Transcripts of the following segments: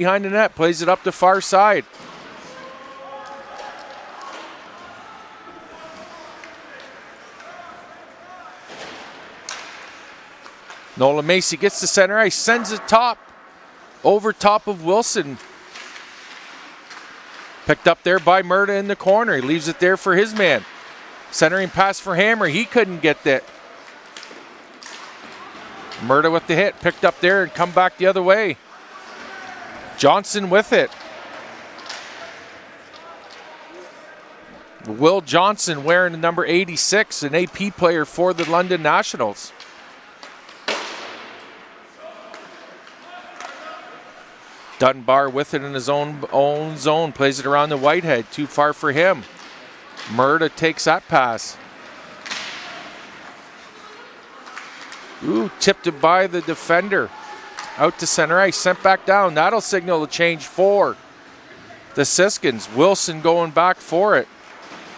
behind the net, plays it up the far side. Nolan Macy gets to center ice, sends it over top of Wilson. Picked up there by Murda in the corner. He leaves it there for his man. Centering pass for Hammer. He couldn't get that. Murda with the hit. Picked up there and come back the other way. Johnson with it. Will Johnson wearing the number 86, an AP player for the London Nationals. Dunbar with it in his own zone, plays it around the Whitehead, too far for him. Murda takes that pass. Ooh, tipped it by the defender. Out to center ice, sent back down. That'll signal a change for the Siskins. Wilson going back for it.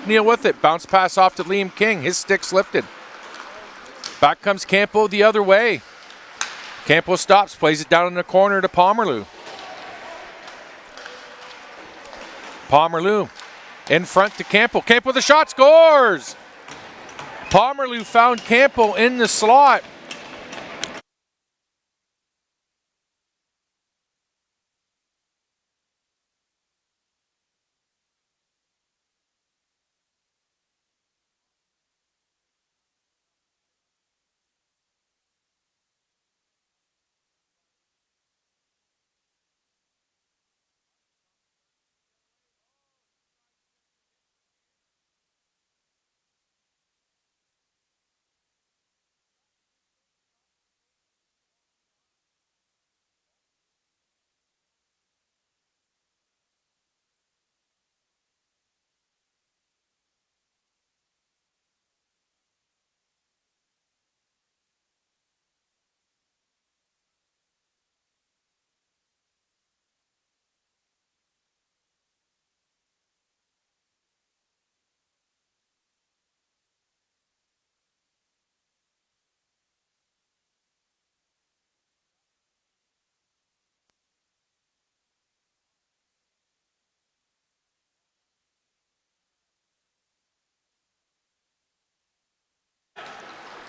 Neal with it, bounce pass off to Liam King. His stick's lifted. Back comes Campo the other way. Campo stops, plays it down in the corner to Pomerleau. Pomerleau in front to Campo. Campo the shot, scores! Pomerleau found Campo in the slot.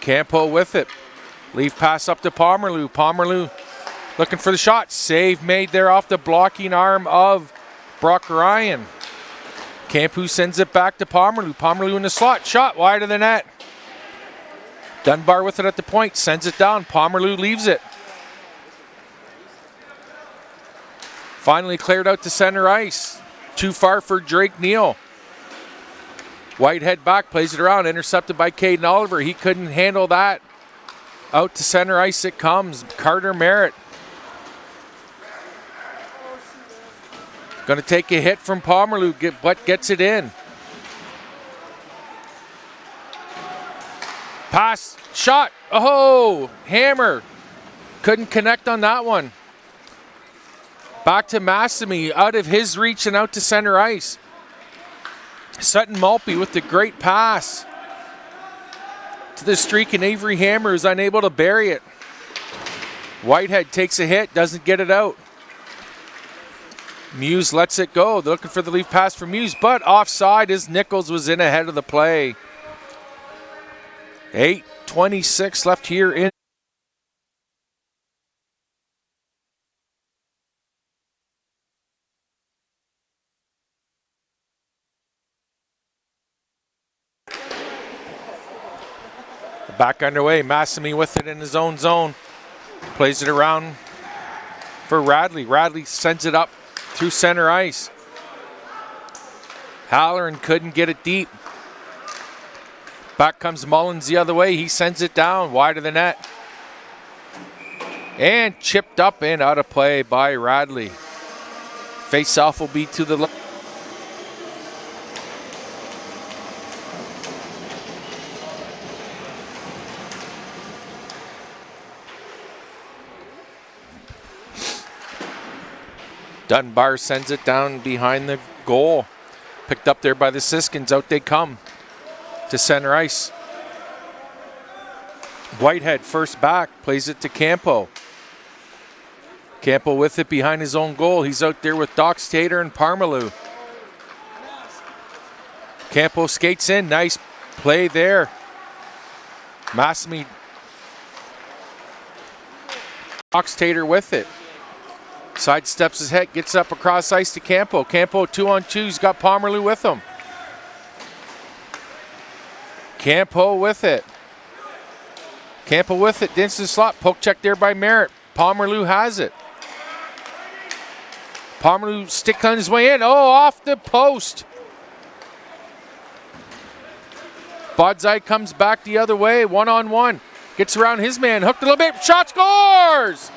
Campo with it. Leave pass up to Pomerleau. Pomerleau looking for the shot. Save made there off the blocking arm of Brock Ryan. Campo sends it back to Pomerleau. Pomerleau in the slot. Shot wide of the net. Dunbar with it at the point. Sends it down. Pomerleau leaves it. Finally cleared out to center ice. Too far for Drake Neal. Whitehead back, plays it around, intercepted by Caden Oliver. He couldn't handle that. Out to center ice it comes. Carter Merritt. Going to take a hit from Pomerleau, but gets it in. Pass, shot, oh, Hammer. Couldn't connect on that one. Back to Massamy, out of his reach and out to center ice. Sutton Maltby with the great pass to the streak, and Avery Hammer is unable to bury it. Whitehead takes a hit, doesn't get it out. Muse lets it go. They're looking for the lead pass from Muse, but offside as Nichols was in ahead of the play. 8:26 left here in. Back underway, Massamy with it in his own zone. Plays it around for Radley. Radley sends it up through center ice. Halloran couldn't get it deep. Back comes Mullins the other way. He sends it down wide of the net. And chipped up and out of play by Radley. Face-off will be to the left. Dunbar sends it down behind the goal. Picked up there by the Siskins. Out they come to center ice. Whitehead first back, plays it to Campo. Campbell with it behind his own goal. He's out there with Doc Stater and Parmalu. Campbell skates in. Nice play there. Massimi. Doc Stater with it. Sidesteps his head, gets up across ice to Campo. Campo 2-on-2, he's got Pomerleau with him. Campo with it. Campo with it, Dinson slot, poke check there by Merritt. Pomerleau has it. Pomerleau stick on his way in, oh, off the post. Bodzai comes back the other way, one-on-one. Gets around his man, hooked a little bit, shot, scores!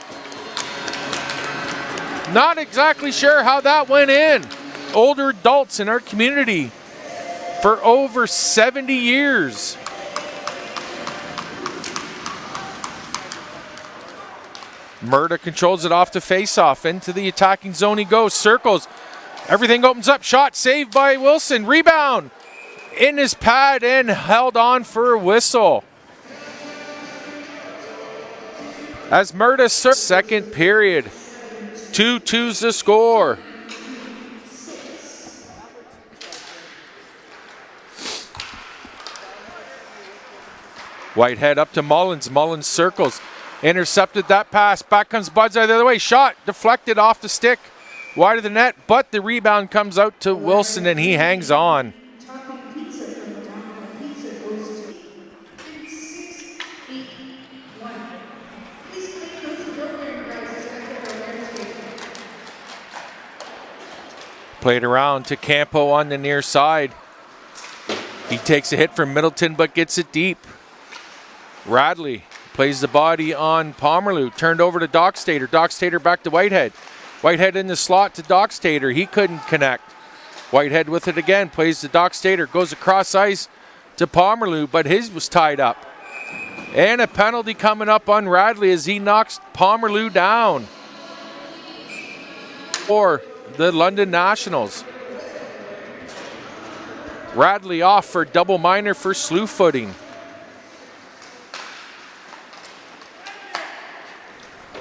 Not exactly sure how that went in. Older adults in our community for over 70 years. Murda controls it off the face-off. Into the attacking zone he goes. Circles. Everything opens up. Shot saved by Wilson. Rebound in his pad and held on for a whistle. As Murda second period. 2-2's the score. Whitehead up to Mullins. Mullins circles. Intercepted that pass. Back comes Budseye the other way. Shot deflected off the stick. Wide of the net, but the rebound comes out to Wilson and he hangs on. Played around to Campo on the near side. He takes a hit from Middleton but gets it deep. Radley plays the body on Pomerleau. Turned over to Doc Stater. Doc Stater back to Whitehead. Whitehead in the slot to Doc Stater. He couldn't connect. Whitehead with it again. Plays to Doc Stater. Goes across ice to Pomerleau, but his was tied up. And a penalty coming up on Radley as he knocks Pomerleau down. For the London Nationals. Radley off for double minor for slew footing.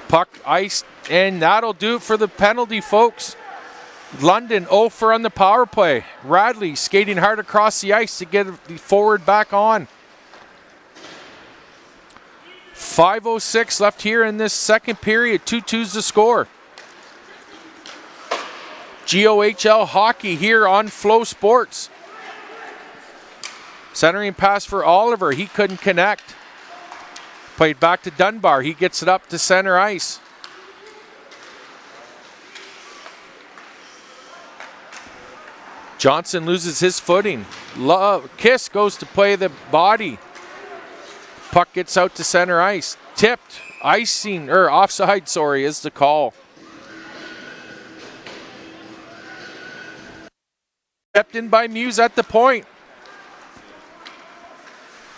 Puck iced, and that'll do it for the penalty, folks. London 0 for on the power play. Radley skating hard across the ice to get the forward back on. 5:06 left here in this second period. 2-2's the score. GOHL hockey here on Flow Sports. Centering pass for Oliver. He couldn't connect. Played back to Dunbar. He gets it up to center ice. Johnson loses his footing. Kiss goes to play the body. Puck gets out to center ice. Tipped. Icing, or offside, sorry, is the call. Stepped in by Muse at the point.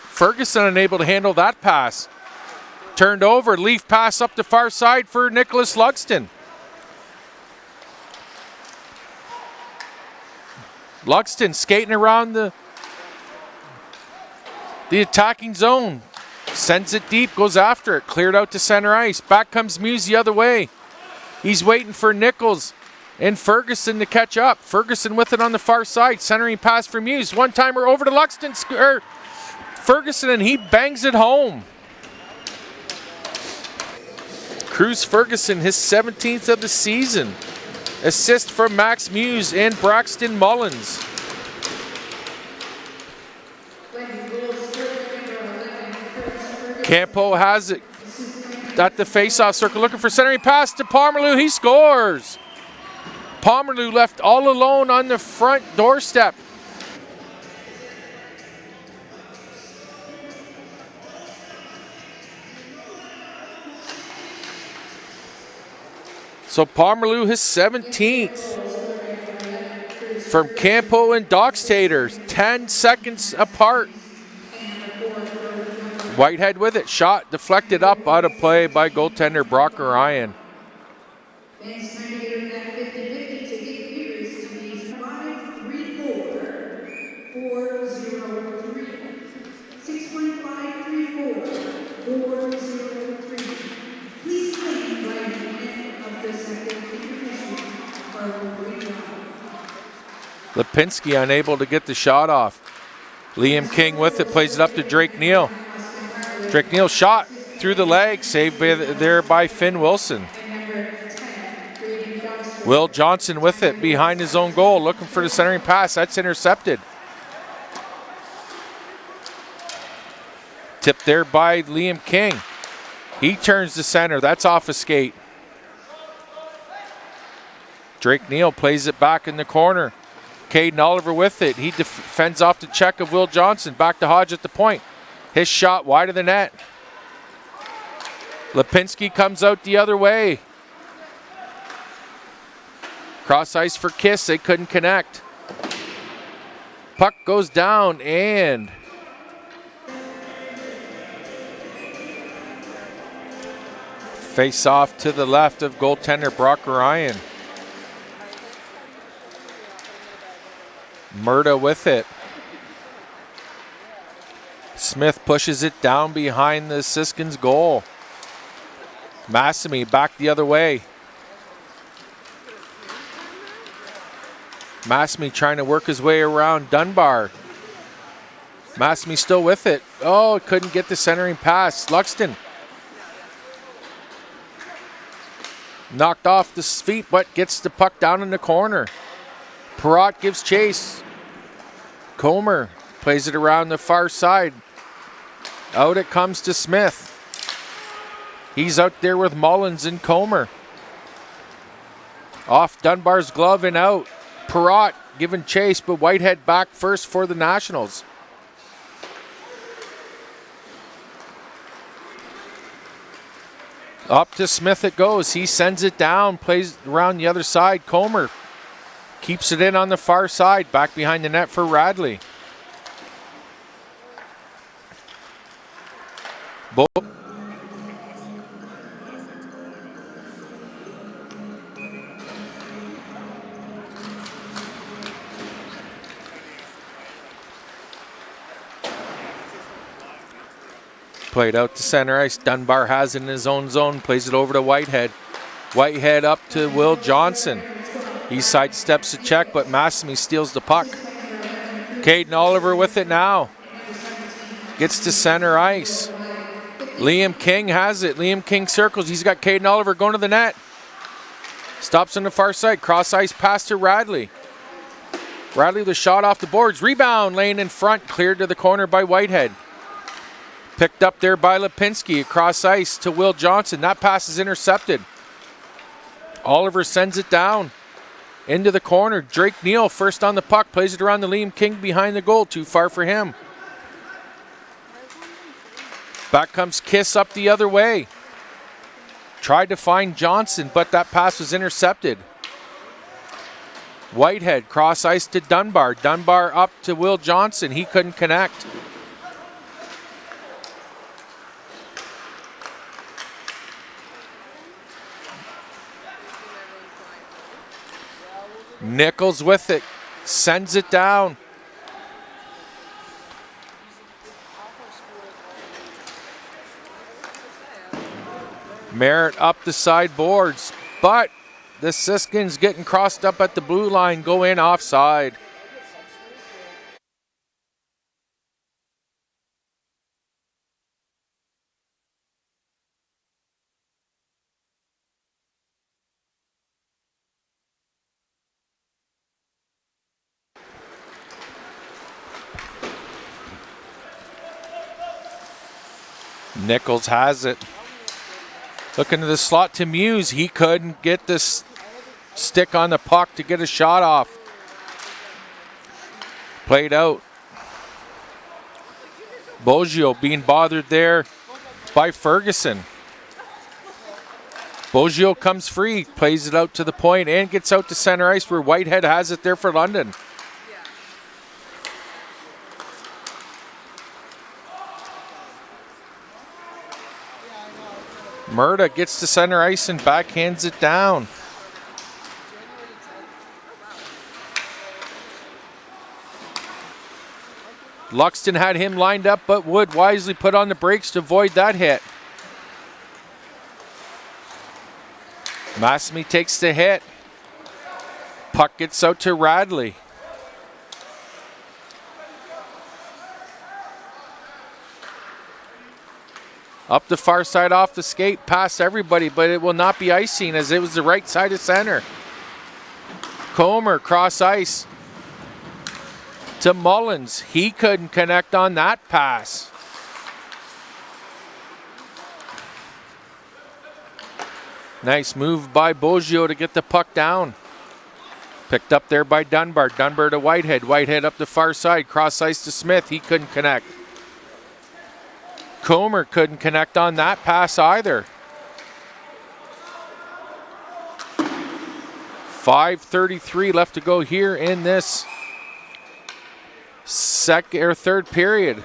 Ferguson unable to handle that pass. Turned over, leaf pass up the far side for Nicholas Lugston. Lugston skating around the attacking zone. Sends it deep, goes after it. Cleared out to center ice. Back comes Muse the other way. He's waiting for Nichols and Ferguson to catch up. Ferguson with it on the far side. Centering pass for Muse. One-timer over to Lugston. Ferguson, and he bangs it home. Cruz Ferguson, his 17th of the season. Assist from Max Muse and Braxton Mullins. Campo has it at the face-off circle, looking for centering pass to Pomerleau. He scores. Pomerleau left all alone on the front doorstep. So Pomerleau, his 17th from Campo and Dockstader, 10 seconds apart. Whitehead with it, shot deflected up out of play by goaltender Brock Ryan. Lipinski unable to get the shot off. Liam King with it, plays it up to Drake Neal. Drake Neal shot through the leg, saved there by Finn Wilson. Will Johnson with it behind his own goal, looking for the centering pass. That's intercepted. Tipped there by Liam King. He turns to center. That's off a skate. Drake Neal plays it back in the corner. Caden Oliver with it. He fends off the check of Will Johnson. Back to Hodge at the point. His shot wide of the net. Lipinski comes out the other way. Cross ice for Kiss. They couldn't connect. Puck goes down and face off to the left of goaltender Brock Ryan. Murda with it. Smith pushes it down behind the Siskins goal. Massamy back the other way. Massamy trying to work his way around Dunbar. Massamy still with it. Oh, couldn't get the centering pass. Luxton knocked off the feet, but gets the puck down in the corner. Perrott gives chase. Comer plays it around the far side. Out it comes to Smith. He's out there with Mullins and Comer. Off Dunbar's glove and out. Perrott giving chase, but Whitehead back first for the Nationals. Up to Smith it goes. He sends it down, plays around the other side. Comer keeps it in on the far side, back behind the net for Radley. Played out to center ice. Dunbar has it in his own zone, plays it over to Whitehead. Whitehead up to Will Johnson. He sidesteps the check, but Massamy steals the puck. Caden Oliver with it now. Gets to center ice. Liam King has it. Liam King circles. He's got Caden Oliver going to the net. Stops on the far side. Cross ice pass to Radley. Radley with a shot off the boards. Rebound laying in front. Cleared to the corner by Whitehead. Picked up there by Lipinski. Across ice to Will Johnson. That pass is intercepted. Oliver sends it down into the corner. Drake Neal first on the puck. Plays it around the Liam King behind the goal. Too far for him. Back comes Kiss up the other way. Tried to find Johnson, but that pass was intercepted. Whitehead cross ice to Dunbar. Dunbar up to Will Johnson. He couldn't connect. Nichols with it. Sends it down. Merritt up the side boards, but the Siskins getting crossed up at the blue line, go in offside. Nichols has it. Looking to the slot to Muse. He couldn't get this stick on the puck to get a shot off. Played out. Boggio being bothered there by Ferguson. Boggio comes free, plays it out to the point and gets out to center ice where Whitehead has it there for London. Murda gets to center ice and backhands it down. Luxton had him lined up, but Wood wisely put on the brakes to avoid that hit. Massamy takes the hit. Puck gets out to Radley. Up the far side off the skate, past everybody, but it will not be icing as it was the right side of center. Comer cross ice to Mullins. He couldn't connect on that pass. Nice move by Boggio to get the puck down. Picked up there by Dunbar. Dunbar to Whitehead. Whitehead up the far side. Cross ice to Smith. He couldn't connect. Comer couldn't connect on that pass either. 5:33 left to go here in this third period.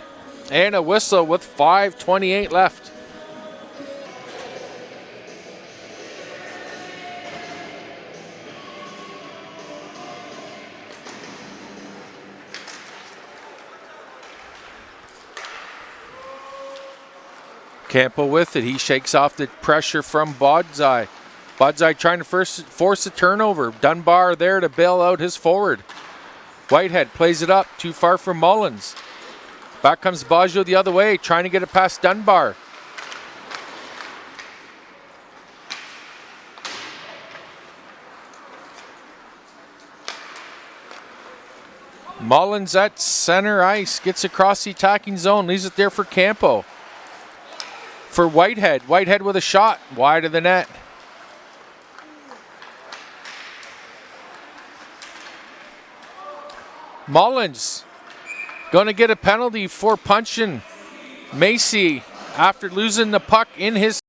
And a whistle with 5:28 left. Campo with it. He shakes off the pressure from Bodzai. Bodzai trying to force a turnover. Dunbar there to bail out his forward. Whitehead plays it up. Too far for Mullins. Back comes Boggio the other way, trying to get it past Dunbar. Mullins at center ice. Gets across the attacking zone. Leaves it there for Campo. For Whitehead. Whitehead with a shot. Wide of the net. Mullins going to get a penalty for punching Macy after losing the puck in his